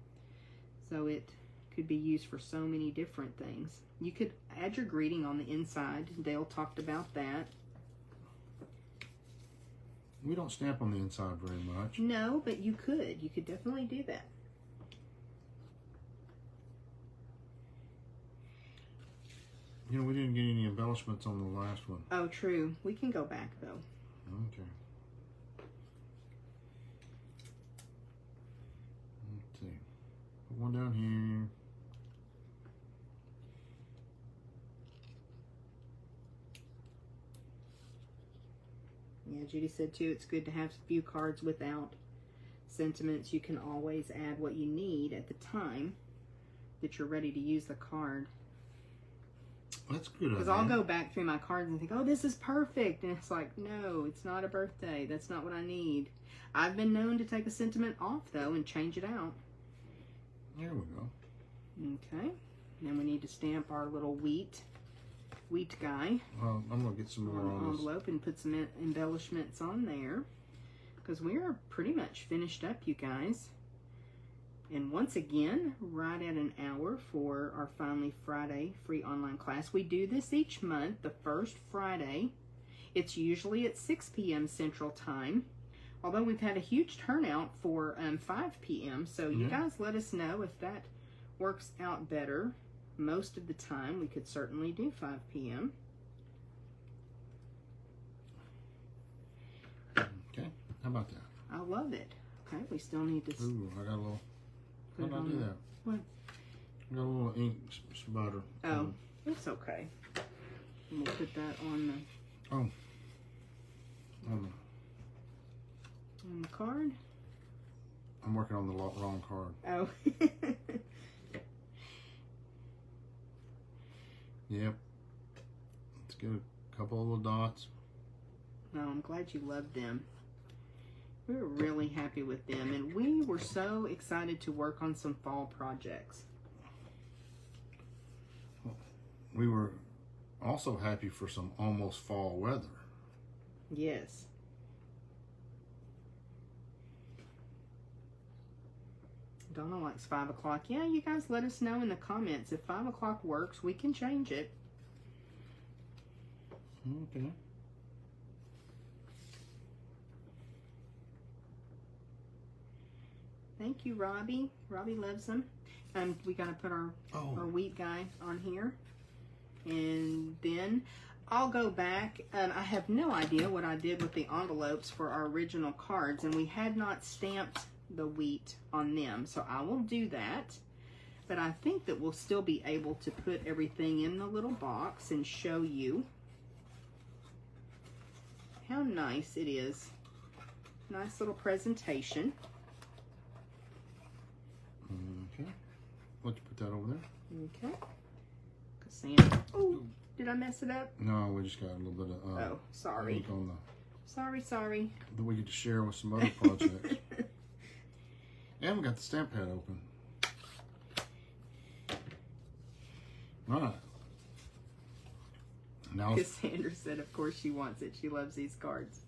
so it could be used for so many different things. You could add your greeting on the inside. Dale talked about that. We don't stamp on the inside very much. No, but you could. You could definitely do that. You know, we didn't get any embellishments on the last one. Oh, true. We can go back, though. Okay. Let's see. Put one down here. Yeah, Judy said, too, it's good to have a few cards without sentiments. You can always add what you need at the time that you're ready to use the card. That's a good idea. Because I'll go back through my cards and think, oh, this is perfect. And it's like, no, it's not a birthday. That's not what I need. I've been known to take a sentiment off, though, and change it out. There we go. Okay. Then we need to stamp our little wheat guy. Well, I'm going to get some more on on the this. envelope and put some embellishments on there. Because we are pretty much finished up, you guys. And once again, right at an hour for our Finally Friday free online class. We do this each month, the first Friday. It's usually at 6 p.m. Central Time. Although we've had a huge turnout for 5 p.m. So you guys let us know if that works out better. Most of the time, we could certainly do 5 p.m. Okay, how about that? I love it. Okay, we still need to... Ooh, I got a little... How did I do that? What? I got a little ink spatter. Oh, it's okay. And we'll put that on the... Oh. On the card? I'm working on the wrong card. Oh. Yep. Let's get a couple of little dots. No, I'm glad you loved them. We were really happy with them, and we were so excited to work on some fall projects. We were also happy for some almost fall weather. Yes. Donna likes 5 o'clock. Yeah, you guys let us know in the comments. If 5 o'clock works, we can change it. Okay. Thank you, Robbie. Robbie loves them. We got to put our wheat guy on here. And then I'll go back. I have no idea what I did with the envelopes for our original cards, and we had not stamped the wheat on them, so I will do that. But I think that we'll still be able to put everything in the little box and show you how nice it is. Nice little presentation. Okay. Let's put that over there. Okay. Cassandra. Oh, did I mess it up? No, we just got a little bit of oh, sorry. ink on Sorry. that we get to share with some other projects. And we got the stamp pad open. All right. Now Cassandra said, of course she wants it. She loves these cards.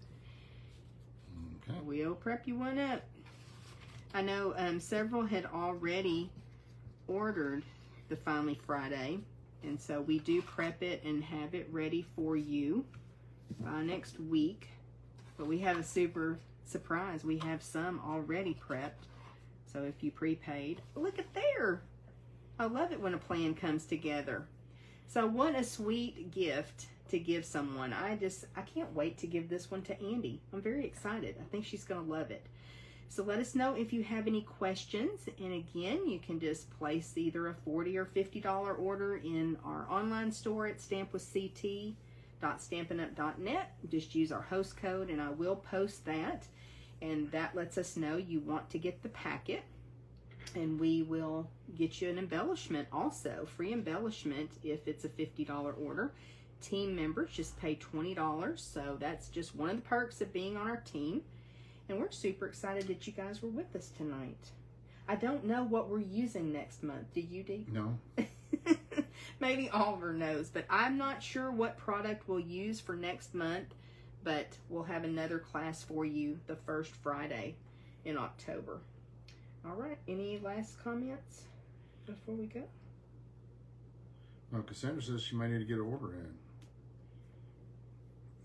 okay. We'll prep you one up. I know several had already ordered the Finally Friday, and so we do prep it and have it ready for you by next week. But we have a super surprise. We have some already prepped. So if you prepaid, look at there. I love it when a plan comes together. So what a sweet gift to give someone. I can't wait to give this one to Andy. I'm very excited. I think she's going to love it. So let us know if you have any questions. And again, you can just place either a $40 or $50 order in our online store at stampwithct.stampinup.net. Just use our host code, and I will post that. And that lets us know you want to get the packet. And we will get you an embellishment also. Free embellishment if it's a $50 order. Team members just pay $20. So that's just one of the perks of being on our team. And we're super excited that you guys were with us tonight. I don't know what we're using next month. Do you, Dee? No. Maybe Oliver knows, but I'm not sure what product we'll use for next month, but we'll have another class for you the first Friday in October. All right, any last comments before we go? Well, Cassandra says she may need to get an order in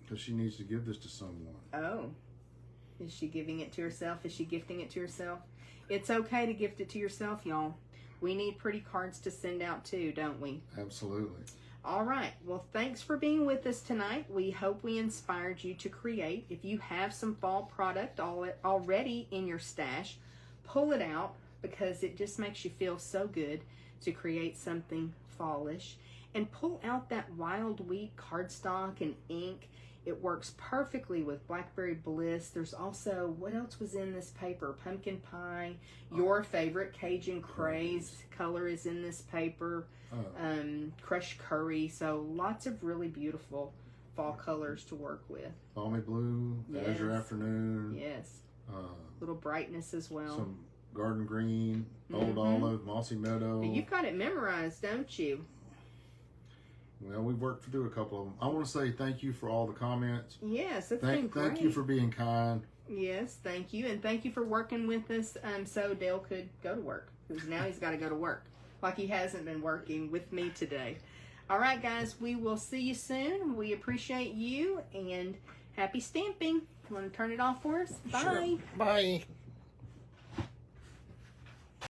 because she needs to give this to someone. Oh, is she giving it to herself? Is she gifting it to herself? It's okay to gift it to yourself, y'all. We need pretty cards to send out too, don't we? Absolutely. All right. Well, thanks for being with us tonight. We hope we inspired you to create. If you have some fall product already in your stash, pull it out because it just makes you feel so good to create something fallish. And pull out that Wild Wheat cardstock and ink. It works perfectly with Blackberry Bliss. There's also, what else was in this paper? Pumpkin pie. Your favorite Cajun Craze color is in this paper. Crushed curry. So lots of really beautiful fall colors to work with. Balmy blue, azure afternoon. Yes. Little brightness as well. Some garden green, old olive, mossy meadow. You've got it memorized, don't you? Well, we've worked through a couple of them. I want to say thank you for all the comments. Yes, it's been great. Thank you for being kind. Yes, thank you. And thank you for working with us so Dale could go to work. Because now he's got to go to work. Like he hasn't been working with me today. All right, guys. We will see you soon. We appreciate you. And happy stamping. You want to turn it off for us? Bye. Sure. Bye.